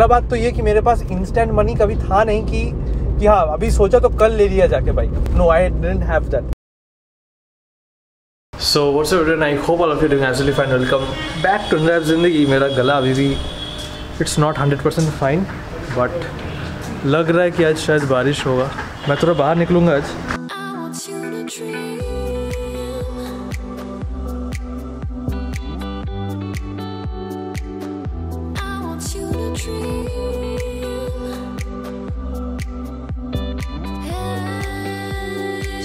पहला बात तो ये कि मेरे पास इंस्टेंट मनी कभी था नहीं कि हाँ अभी सोचा तो कल ले लिया जाके bike. No, I didn't have that. So what's up everyone, I hope all of you doing absolutely fine. Welcome back to Unwrap Zindagi. मेरा गला अभी भी it's not 100% fine, but लग रहा है कि आज शायद बारिश होगा. मैं थोड़ा बाहर निकलूँगा आज.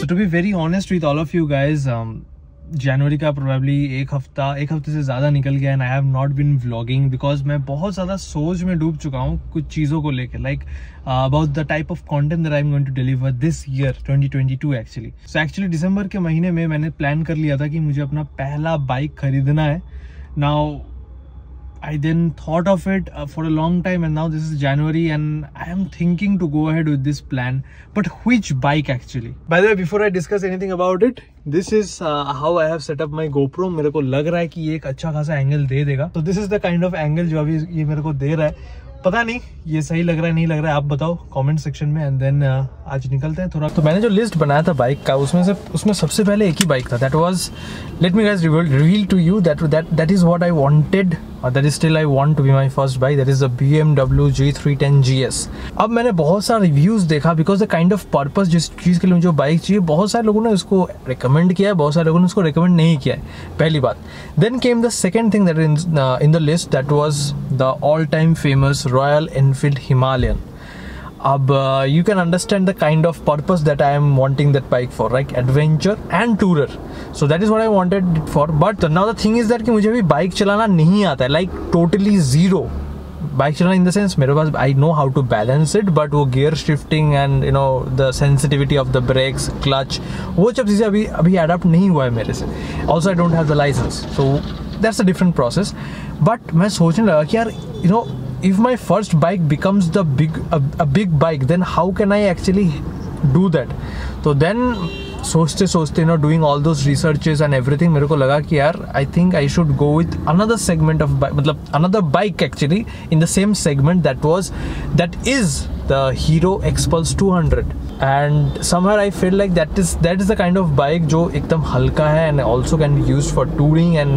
So to be very honest with all of you guys, जनवरी का प्रोबेबली एक हफ्ते से ज़्यादा निकल गया and I have not been vlogging because मैं बहुत ज़्यादा सोच में डूब चुका हूँ कुछ चीज़ों को लेकर, like about the type of content that I am going to deliver this year 2022 actually. So actually दिसंबर के महीने में मैंने प्लान कर लिया था कि मुझे अपना पहला बाइक खरीदना है. Now I then thought of it for a long time, and now this is January and I am thinking to go ahead with this plan. But which bike actually? By the way, before I discuss anything about it, this is how I have set up my GoPro. मेरे को लग रहा है कि ये एक अच्छा खासा एंगल दे देगा. So this is the kind of angle जो अभी ये मेरे को दे रहा है. पता नहीं ये सही लग रहा है नहीं लग रहा है, आप बताओ कमेंट सेक्शन में. एंड देन आज निकलते हैं थोड़ा. तो मैंने जो लिस्ट बनाया था बाइक का उसमें सबसे पहले एक ही बाइक था. That was, let me guys reveal to you that is what I wanted, that is still I want to be my first bike. That is the BMW G310 GS. अब मैंने बहुत सारे रिव्यूज देखा because the kind of purpose जिस चीज़ के लिए मुझे बाइक चाहिए, बहुत सारे लोगों ने उसको रिकमेंड किया है, बहुत सारे लोगों ने उसको रिकमेंड नहीं किया है, पहली बात. Then came the second thing that in the list, that was the all time famous Royal Enfield Himalayan. अब you can understand the kind of purpose that I am wanting that bike for, right? Adventure and tourer. So that is what I wanted it for. But now the thing is that कि मुझे भी bike चलाना नहीं आता है, like totally zero. Bike चलाना इन the sense मेरे पास I know how to balance it, but वो gear shifting and you know the sensitivity of the brakes, clutch, वो सब चीज़ें अभी अडॉप्ट नहीं हुआ है मेरे से. Also I don't have the licence, so that's a different process. But मैं सोचने लगा कि यार you know if my first bike becomes a big bike, then how can I actually do that? So then सोचते doing all those researches and everything, मेरे को लगा कि यार I think I should go with another segment of bike, मतलब another bike actually in the same segment that is the Hero Xpulse 200. And somehow I feel like that is the kind of bike जो एकदम हल्का है and also can be used for touring and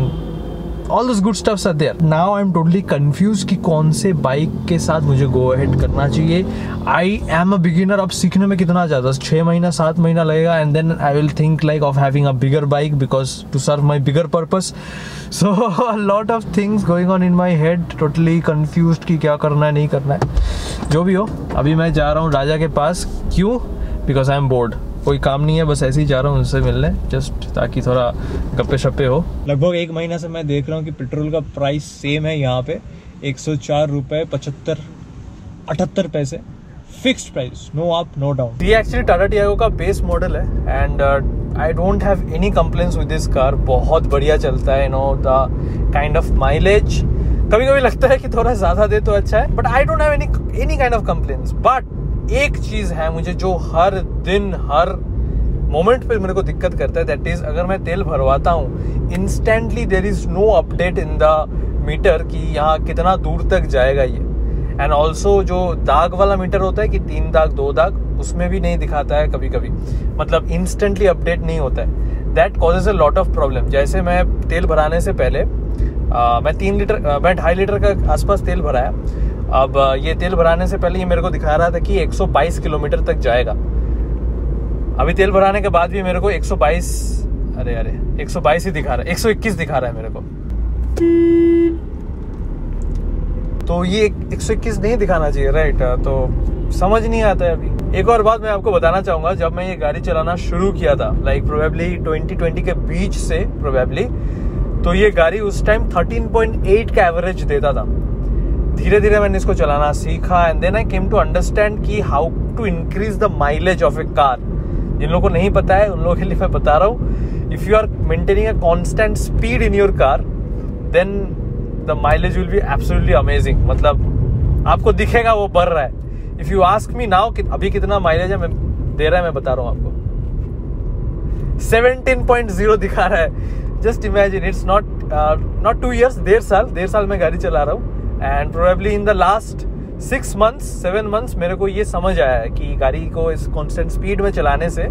all those good stuffs are there. Now I'm totally confused कि कौन से bike के साथ मुझे go ahead करना चाहिए. I am a beginner. अब सीखने में कितना ज़्यादा 6 महीना 7 महीना लगेगा and then I will think like of having a bigger bike because to serve my bigger purpose. So a lot of things going on in my head. Totally confused कि क्या करना है नहीं करना है. जो भी हो, अभी मैं जा रहा हूँ राजा के पास. क्यों? Because I am bored. कोई काम नहीं है, बस ऐसे ही जा रहा हूँ उनसे मिलने, जस्ट ताकि थोड़ा गप्पे शप्पे हो. लगभग 1 महीना से मैं देख रहा हूँ कि पेट्रोल का प्राइस सेम है यहाँ पे, 104 रुपये 78 पैसे fixed price, no up no down. ये एक्चुअली टाटा टियागो का बेस मॉडल है and I don't have any complaints with this car. बहुत बढ़िया चलता है, you know the kind of mileage. कभी कभी लगता है कि थोड़ा ज़्यादा दे तो अच्छा है, but I don't have any kind of complaints. But एक चीज है मुझे जो हर दिन हर मोमेंट पे मेरे को दिक्कत करता है, दैट इज अगर मैं तेल भरवाता हूँ instantly there is no update in the meter कि यहाँ कितना दूर तक जाएगा ये. एंड ऑल्सो जो दाग वाला मीटर होता है कि 3 दाग 2 दाग, उसमें भी नहीं दिखाता है कभी कभी, मतलब इंस्टेंटली अपडेट नहीं होता है. That causes a lot of problem. जैसे मैं तेल भराने से पहले मैं 2.5 लीटर का आसपास तेल भराया. अब ये तेल भराने से पहले ये मेरे को दिखा रहा था कि 122 किलोमीटर तक जाएगा. अभी तेल भराने के बाद भी मेरे को 122 ही दिखा रहा है, 121 दिखा रहा है मेरे को. तो ये 121 नहीं दिखाना चाहिए, राइट? तो समझ नहीं आता है अभी. एक और बात मैं आपको बताना चाहूँगा, जब मैं ये गाड़ी चलाना शुरू किया था, लाइक प्रोबेबली 2020 के बीच से प्रोबेबली, तो ये गाड़ी उस टाइम 13.8 का एवरेज देता था. धीरे धीरे मैंने इसको चलाना सीखा and then I came to understand कि how to increase the mileage of a car. जिन लोगों को नहीं पता है उन लोगों के लिए मैं बता रहा हूँ. If you are maintaining a constant speed in your car, then the mileage will be absolutely amazing. मतलब आपको दिखेगा वो बढ़ रहा है. If you ask me now कि अभी कितना माइलेज है दे रहा है, मैं बता रहा हूँ आपको 17.0 दिखा रहा है. Just imagine, it's not 2 years, 1.5 साल मैं गाड़ी चला रहा हूँ. And probably in the last 6 months 7 months मेरे को ये समझ आया है कि गाड़ी को इस कांस्टेंट स्पीड में चलाने से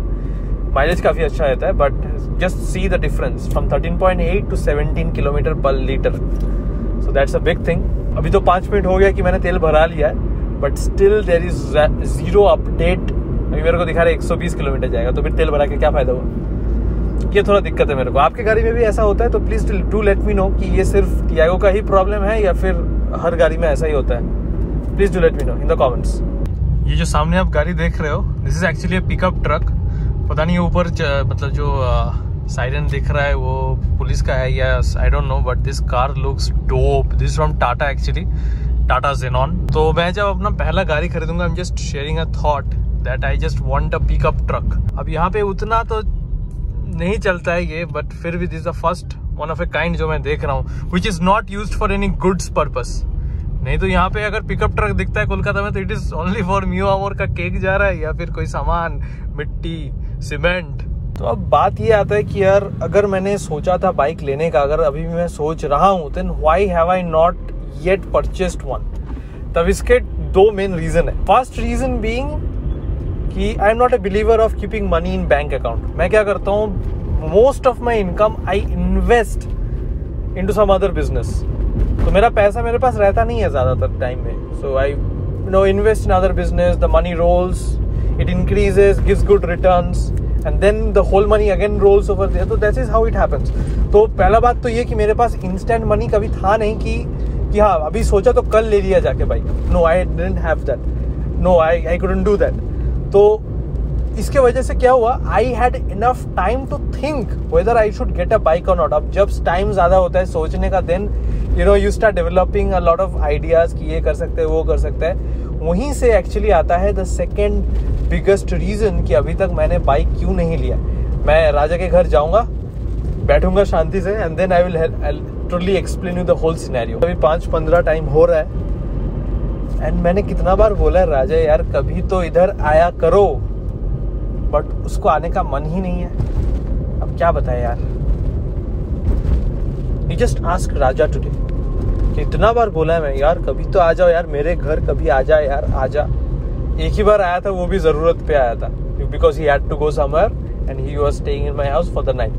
माइलेज काफ़ी अच्छा रहता है, but just see the difference from 13.8 to 17 kilometre per litre, so that's a big thing. अभी तो 5 मिनट हो गया कि मैंने तेल भरा लिया है, but still there is zero update. अभी मेरे को दिखा रहा है 120 किलोमीटर जाएगा, तो फिर तेल भरा के क्या फ़ायदा हुआ? ये थोड़ा दिक्कत है मेरे को। आपके गाड़ी में भी ऐसा होता है तो please do let me know कि ये सिर्फ टियागो का ही प्रॉब्लम है या फिर हर गाड़ी में ऐसा ही होता है। Please do let me know in the comments. ये जो सामने आप गाड़ी देख रहे हो, this is actually a pickup truck. पता नहीं ऊपर मतलब जो साइरन दिख रहा है वो पुलिस का है या I don't know, but this car looks dope. This from Tata actually, Tata xenon. तो मैं जब अपना पहला गाड़ी खरीदूंगा, I am just sharing a thought that I just want a pickup truck. अब यहाँ पे उतना तो नहीं चलता है ये, बट फिर भी this is the first one of a kind जो मैं देख रहा हूँ, which is not used for any goods purpose. नहीं तो यहाँ पे अगर पिकअप ट्रक दिखता है कोलकाता में तो इट इज ओनली फॉर म्यू आवर का केक जा रहा है या फिर कोई सामान, मिट्टी, सीमेंट। तो अब बात ये आता है कि यार अगर मैंने सोचा था बाइक लेने का, अगर अभी भी मैं सोच रहा हूँ, then why have I not yet purchased one? तब इसके 2 मेन रीजन है। फर्स्ट रीजन बीइंग कि I am not a believer of keeping money in bank account. मैं क्या करता हूँ, most of my income I invest into some other business. तो मेरा पैसा मेरे पास रहता नहीं है ज्यादातर टाइम में। So I invest in other business, the money rolls, it increases, gives good returns, and then the whole money again rolls over there. तो that is how it happens. तो पहला बात तो ये कि मेरे पास इंस्टेंट मनी कभी था नहीं कि हाँ अभी सोचा तो कल ले लिया जाके bike. No, I didn't have that. No, I couldn't do that. तो इसके वजह से क्या हुआ, I had enough time to think whether I should get a bike और नॉट। अब जब टाइम ज्यादा होता है सोचने का, then you start developing a lot of ideas कि ये कर सकते हैं, वो कर सकते हैं। वहीं से एक्चुअली आता है द सेकेंड बिगेस्ट रीजन कि अभी तक मैंने बाइक क्यों नहीं लिया। मैं राजा के घर जाऊंगा, बैठूंगा शांति से, and then I will totally explain you the whole scenario. अभी 5-15 टाइम हो रहा है, एंड मैंने कितना बार बोला है राजा यार कभी तो इधर आया करो, बट उसको आने का मन ही नहीं है। अब क्या बताए यार। You just ask Raja today कि इतना बार बोला है मैं यार कभी तो आ जाओ यार मेरे घर, कभी आ जा यार, आ जा। एक ही बार आया था, वो भी जरूरत पे आया था, because he had to go somewhere and he was staying in my house for the night.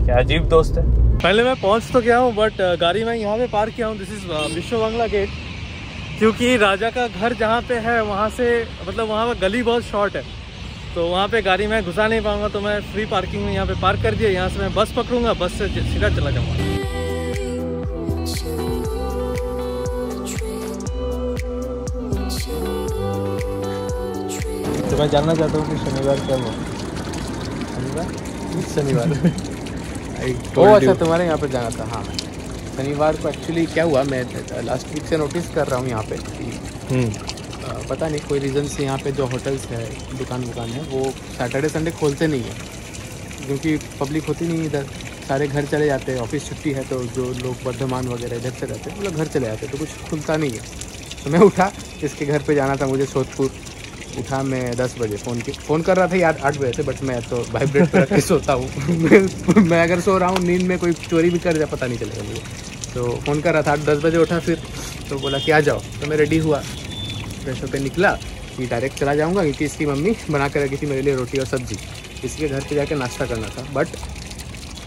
क्या अजीब दोस्त है। पहले मैं पहुंच तो गया हूँ, बट गाड़ी मैं यहाँ पे पार्क किया हूँ। दिस इज विश्व बांग्ला गेट, क्योंकि राजा का घर जहाँ पे है वहाँ से मतलब वहाँ पर गली बहुत शॉर्ट है, तो वहाँ पे गाड़ी मैं घुसा नहीं पाऊंगा। तो मैं फ्री पार्किंग में यहाँ पे पार्क कर दिया। यहाँ से मैं बस पकड़ूंगा, बस से सीधा चला जाऊंगा। तो मैं जानना चाहता हूँ कि शनिवार क्या हुआ। शनिवार ओ अच्छा, तुम्हारे यहाँ पे जाना था। हाँ, शनिवार को एक्चुअली क्या हुआ, मैं लास्ट वीक से नोटिस कर रहा हूँ यहाँ पे कि पता नहीं कोई रीज़न से यहाँ पे जो होटल्स है, दुकान है, वो सैटरडे संडे खोलते नहीं है, क्योंकि पब्लिक होती नहीं इधर, सारे घर चले जाते हैं। ऑफिस छुट्टी है तो जो लोग वर्धमान वगैरह इधर से रहते हैं वो लोग घर चले जाते हैं, तो कुछ खुलता नहीं है। तो मैं उठा, इसके घर पे जाना था मुझे सोदपुर। उठा मैं 10 बजे, फ़ोन कर रहा था यार 8 बजे से, बट मैं तो वाइब्रेट पर रख के सोता हूँ। मैं अगर सो रहा हूँ, नींद में कोई चोरी भी कर जाए पता नहीं चलेगा मुझे। तो फ़ोन कर रहा था, 8-10 बजे उठा फिर, तो बोला कि आ जाओ। तो मैं रेडी हुआ, फ्रेश होकर निकला कि डायरेक्ट चला जाऊंगा, क्योंकि इसकी मम्मी बना कर रखी थी मेरे लिए रोटी और सब्जी। इसके घर पे जाके नाश्ता करना था, बट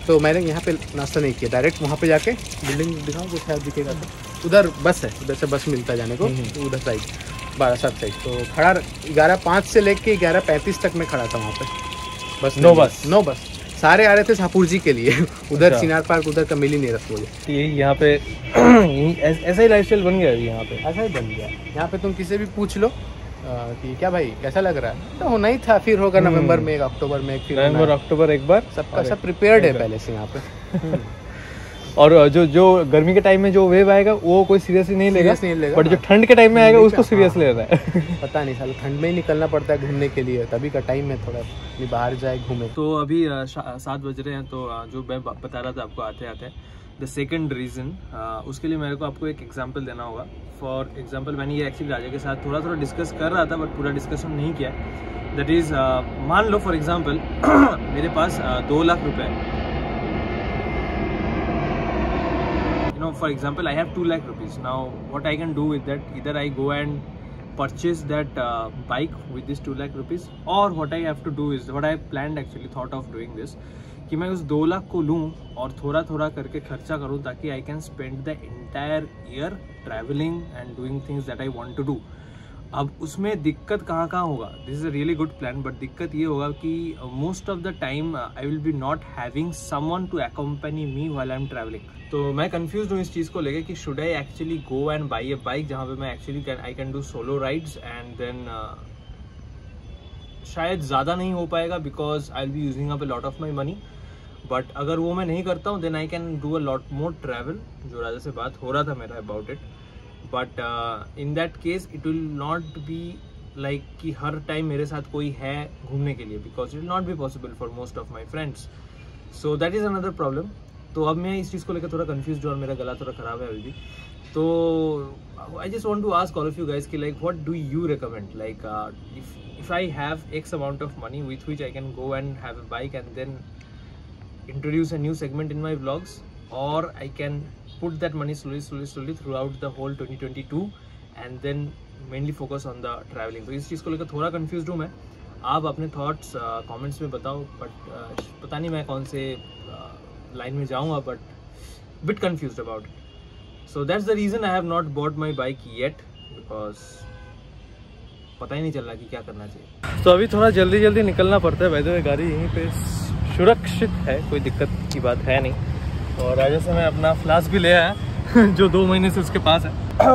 तो मैंने यहाँ पे नाश्ता नहीं किया, डायरेक्ट वहाँ पे जाके बिल्डिंग दिखाऊँ जो शायद दिखेगा, तो उधर बस है, उधर से बस मिलता है जाने को, तो उधर साइड 12-7 साइड। तो खड़ा 11:05 से लेके 11:35 तक मैं खड़ा था वहाँ पे। बस नो बस सारे आ रहे थे शाहपुर जी के लिए। उधर चिनार पार्क उधर का मिल ही नहीं रहा मुझे। यही यहाँ पे ऐसा ही लाइफस्टाइल बन गया अभी यहाँ पे, ऐसा ही बन गया। यहाँ पे तुम किसी भी पूछ लो कि क्या भाई कैसा लग रहा है, तो होना ही था, फिर होगा नवंबर में, अक्टूबर में, फिर नवंबर अक्टूबर एक बार, सबका सब प्रिपेयर्ड है पहले से यहाँ पे। और जो गर्मी के टाइम में जो वेव आएगा वो कोई सीरियसली नहीं लेगा, बट जो ठंड के टाइम में आएगा उसको सीरियस ले रहा है। पता नहीं साल ठंड में ही निकलना पड़ता है घूमने के लिए, तभी का टाइम है थोड़ा बाहर जाए घूमे। तो अभी 7 बज रहे हैं, तो जो मैं बता रहा था आपको आते आते, द सेकंड रीज़न, उसके लिए मेरे को आपको एक एग्जांपल देना होगा। फॉर एग्जांपल मैंने ये एक्चुअली राजा के साथ थोड़ा डिस्कस कर रहा था, बट पूरा डिस्कशन नहीं किया। दैट इज़, मान लो फॉर एग्जांपल मेरे पास 2 लाख रुपए, for example, I have 2 lakh rupees. Now what I can do with that, either I go and purchase that bike with this 2 lakh rupees, or what I have to do is, what I planned actually, thought of doing this, कि मैं उस 2 लाख को लूँ और थोड़ा थोड़ा करके खर्चा करूँ, ताकि I can spend the entire year traveling and doing things that I want to do. अब उसमें दिक्कत कहाँ कहाँ होगा, this is a really good plan, but दिक्कत ये होगा कि most of the time I will be not having someone to accompany me while I am travelling. तो मैं कंफ्यूज हूँ इस चीज़ को लेके कि should I actually go and buy a bike जहाँ पे मैं actually I can do solo rides, and then शायद ज़्यादा नहीं हो पाएगा because I will be using up a lot of my money. But अगर वो मैं नहीं करता हूँ then I can do a lot more travel, जो राजा से बात हो रहा था मेरा about it. But in that case it will not be like कि हर टाइम मेरे साथ कोई है घूमने के लिए, because it will not be possible for most of my friends. So that is another problem. तो अब मैं इस चीज़ को लेकर थोड़ा कंफ्यूज हूँ और मेरा गला थोड़ा ख़राब है अभी भी. तो I just want to ask all of you guys कि like what do you recommend, like if I have X amount of money with which I can go and have a bike and then introduce a new segment in my vlogs, or I can put that money slowly throughout the whole 2022 and then mainly focus on the traveling. तो इस चीज़ को लेकर थोड़ा confused हूँ मैं. आप अपने thoughts comments में बताओ, but पता नहीं मैं कौन से line में जाऊँगा, but bit confused about it. So that's the reason I have not bought my bike yet, because पता ही नहीं चल रहा कि क्या करना चाहिए. तो अभी थोड़ा जल्दी निकलना पड़ता है. वैसे गाड़ी यहीं पे सुरक्षित है, कोई दिक्कत की बात है नहीं. और राजा से मैं अपना फ्लास्क भी ले आया जो 2 महीने से उसके पास है.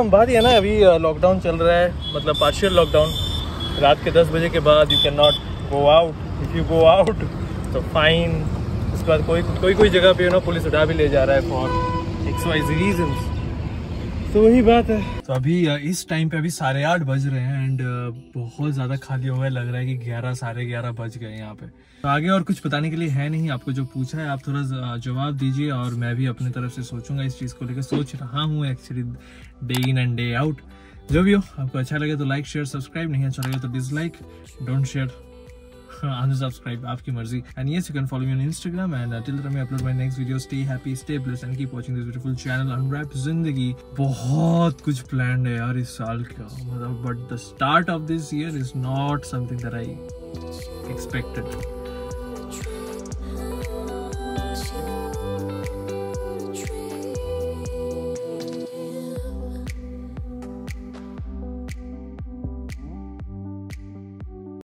बात ये ना, अभी लॉकडाउन चल रहा है, मतलब पार्शियल लॉकडाउन. रात के 10 बजे के बाद you can not go out. If you go out तो फाइन. उसके बाद कोई जगह पे ना पुलिस उठा भी ले जा रहा है फॉर XYZ रीजन्स. तो वही बात है. तो अभी इस टाइम पे अभी 8:30 बज रहे हैं एंड बहुत ज़्यादा खाली हो गया. लग रहा है कि 11 साढ़े 11 बज गए यहाँ पे. तो आगे और कुछ बताने के लिए है नहीं. आपको जो पूछा है आप थोड़ा जवाब दीजिए, और मैं भी अपनी तरफ से सोचूंगा इस चीज़ को लेकर. सोच रहा हूँ actually, day in and day out. जो भी हो, आपको अच्छा लगे तो लाइक शेयर सब्सक्राइब, नहीं अच्छा लगे तो डिसलाइक, डोंट शेयर, unsubscribe, आपकी मर्जी. And yes, you can follow me on Instagram, and till the time I upload my next video, stay happy, stay blessed, and keep watching this beautiful channel. Unwrap जिंदगी. बहुत कुछ planned है यार इस साल का, मतलब but the start of this year is not something that I expected.